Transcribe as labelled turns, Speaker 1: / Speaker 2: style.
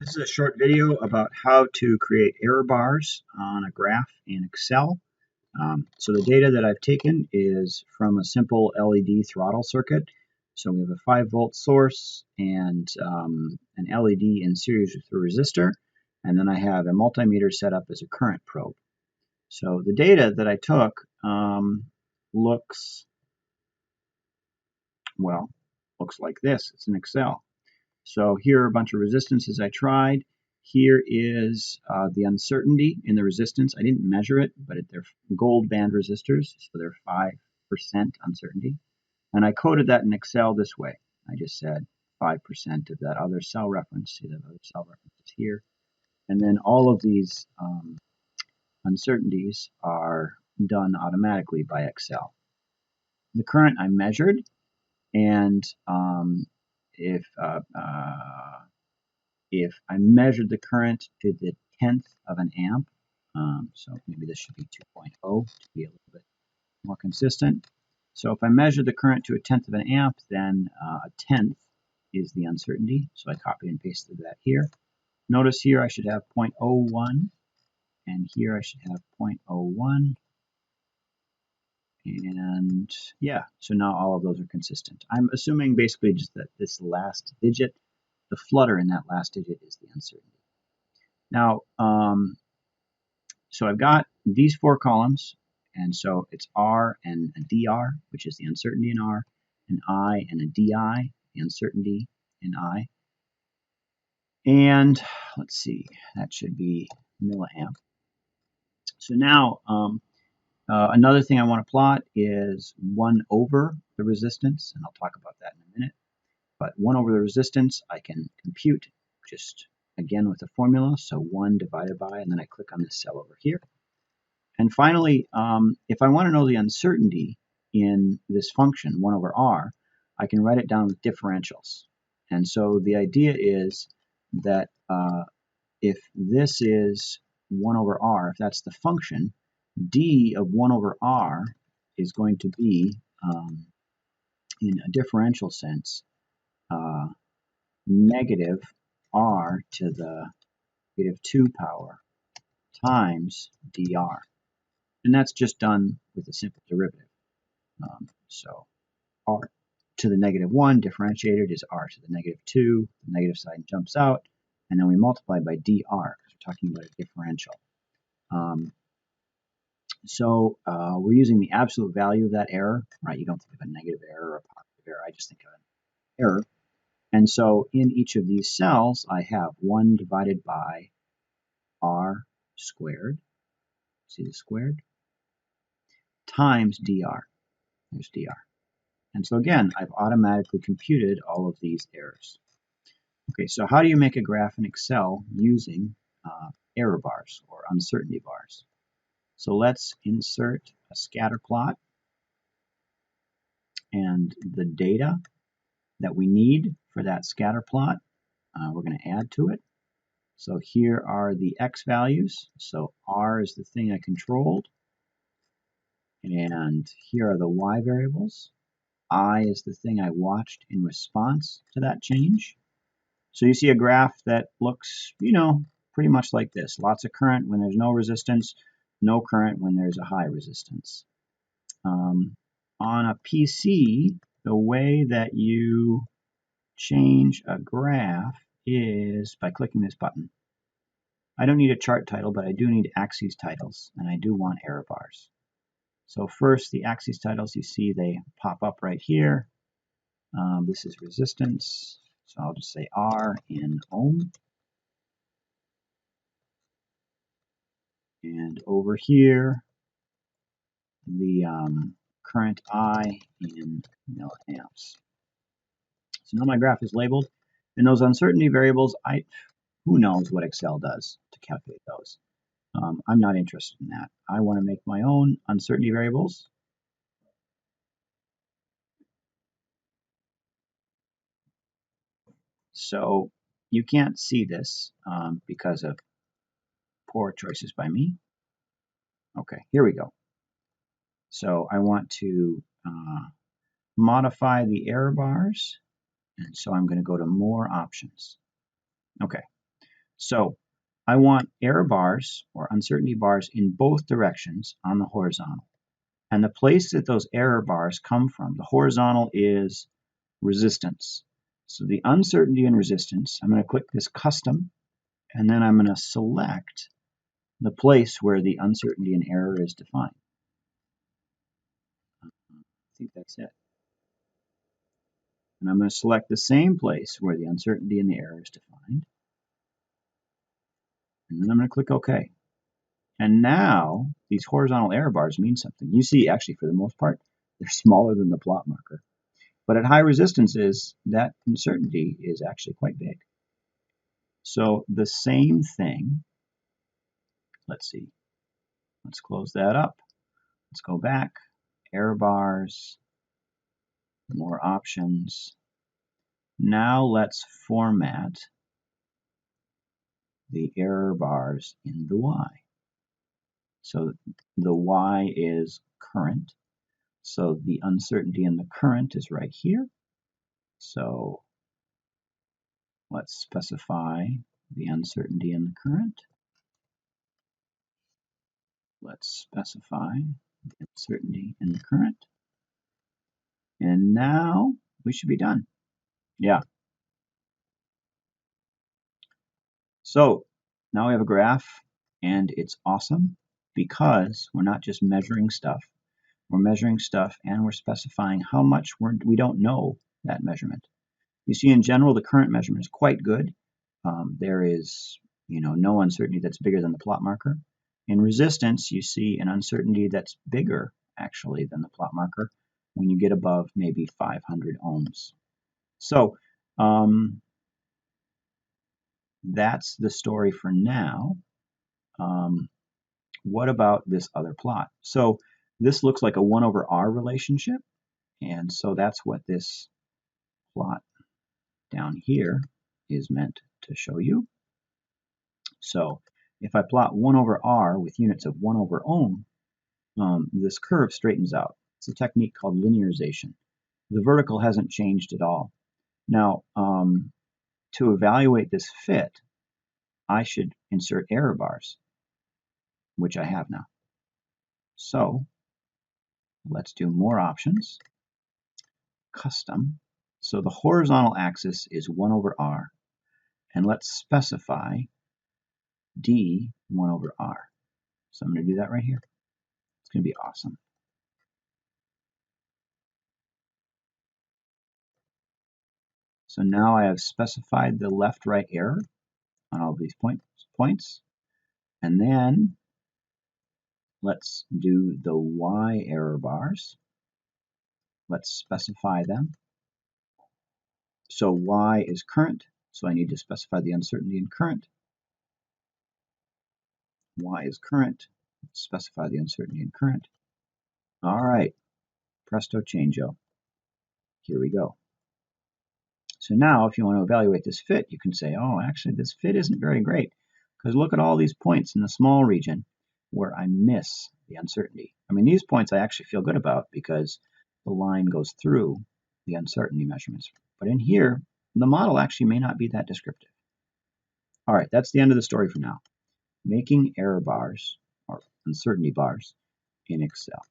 Speaker 1: This is a short video about how to create error bars on a graph in Excel. So the data that I've taken is from a simple LED throttle circuit. So we have a 5-volt source and an LED in series with a resistor, and then I have a multimeter set up as a current probe. So the data that I took looks like this. It's in Excel. So here are a bunch of resistances I tried. Here is the uncertainty in the resistance. I didn't measure it, but they're gold band resistors, so they're 5% uncertainty. And I coded that in Excel this way. I just said 5% of that other cell reference. See that other cell reference is here. And then all of these uncertainties are done automatically by Excel. The current I measured, and if I measured the current to the 10th of an amp, so maybe this should be 2.0 to be a little bit more consistent. So if I measure the current to a 10th of an amp, then a 10th is the uncertainty. So I copied and pasted that here. Notice here I should have 0.01, and here I should have 0.01. And yeah, so now all of those are consistent. I'm assuming basically just that this last digit, the flutter in that last digit is the uncertainty. Now, so I've got these 4 columns, and so it's R and a DR, which is the uncertainty in R, an I and a DI, the uncertainty in I. And let's see, that should be milliamp. So now, another thing I want to plot is 1 over the resistance, and I'll talk about that in a minute. But 1 over the resistance, I can compute just again with the formula, so 1 divided by, and then I click on this cell over here. And finally, if I want to know the uncertainty in this function, 1 over r, I can write it down with differentials. And so the idea is that if this is 1 over r, if that's the function, d of 1 over r is going to be, in a differential sense, negative r to the negative 2 power times dr. And that's just done with a simple derivative. So r to the negative 1 differentiated is r to the negative 2. The negative sign jumps out, and then we multiply by dr because we're talking about a differential. So we're using the absolute value of that error, right? You don't think of a negative error or a positive error. I just think of an error. And so in each of these cells, I have 1 divided by r squared, see the squared, times dr. There's dr. And so again, I've automatically computed all of these errors. Okay, so how do you make a graph in Excel using error bars or uncertainty bars? So let's insert a scatter plot, and the data that we need for that scatter plot, we're going to add to it. So here are the x values. So r is the thing I controlled, and here are the y variables. I is the thing I watched in response to that change. So you see a graph that looks, pretty much like this. Lots of current when there's no resistance, no current when there's a high resistance. On a PC, the way that you change a graph is by clicking this button. I don't need a chart title, but I do need axes titles, and I do want error bars. So first, the axes titles, you see they pop up right here. This is resistance, so I'll just say R in ohm. And over here, the current I in milliamps. So now my graph is labeled. And those uncertainty variables, who knows what Excel does to calculate those. I'm not interested in that. I want to make my own uncertainty variables. So you can't see this because of poor choices by me. Okay, here we go. So I want to modify the error bars. And so I'm going to go to more options. Okay, So I want error bars or uncertainty bars in both directions on the horizontal. And the place that those error bars come from, the horizontal is resistance. So the uncertainty and resistance, I'm going to click this custom, and then I'm going to select the place where the uncertainty and error is defined. I think that's it. And I'm going to select the same place where the uncertainty and the error is defined. And then I'm going to click OK. And now these horizontal error bars mean something. You see, actually, for the most part, they're smaller than the plot marker. But at high resistances, that uncertainty is actually quite big. So the same thing, let's see, let's close that up. Let's go back, error bars, more options. Now let's format the error bars in the Y. So the Y is current. So the uncertainty in the current is right here. So let's specify the uncertainty in the current. Let's specify the uncertainty in the current. And now we should be done. Yeah. So now we have a graph, and it's awesome because we're not just measuring stuff. We're measuring stuff and we're specifying how much we don't know that measurement. You see, in general, the current measurement is quite good. There is, no uncertainty that's bigger than the plot marker. In resistance, you see an uncertainty that's bigger, actually, than the plot marker when you get above maybe 500 ohms. So that's the story for now. What about this other plot? So this looks like a 1 over r relationship, and so that's what this plot down here is meant to show you. So if I plot 1 over r with units of 1 over ohm, this curve straightens out. It's a technique called linearization. The vertical hasn't changed at all. Now, to evaluate this fit, I should insert error bars, which I have now. So let's do more options, custom. So the horizontal axis is 1 over r, and let's specify d 1 over r. So I'm going to do that right here. It's going to be awesome. So now I have specified the left-right error on all these points. And then let's do the Y error bars. Let's specify them. So Y is current, so I need to specify the uncertainty in current. Y is current, specify the uncertainty in current. All right, presto changeo. Here we go. So now if you want to evaluate this fit, you can say, oh, actually this fit isn't very great because look at all these points in the small region where I miss the uncertainty. I mean, these points I actually feel good about because the line goes through the uncertainty measurements. But in here, the model actually may not be that descriptive. All right, that's the end of the story for now. Making error bars or uncertainty bars in Excel.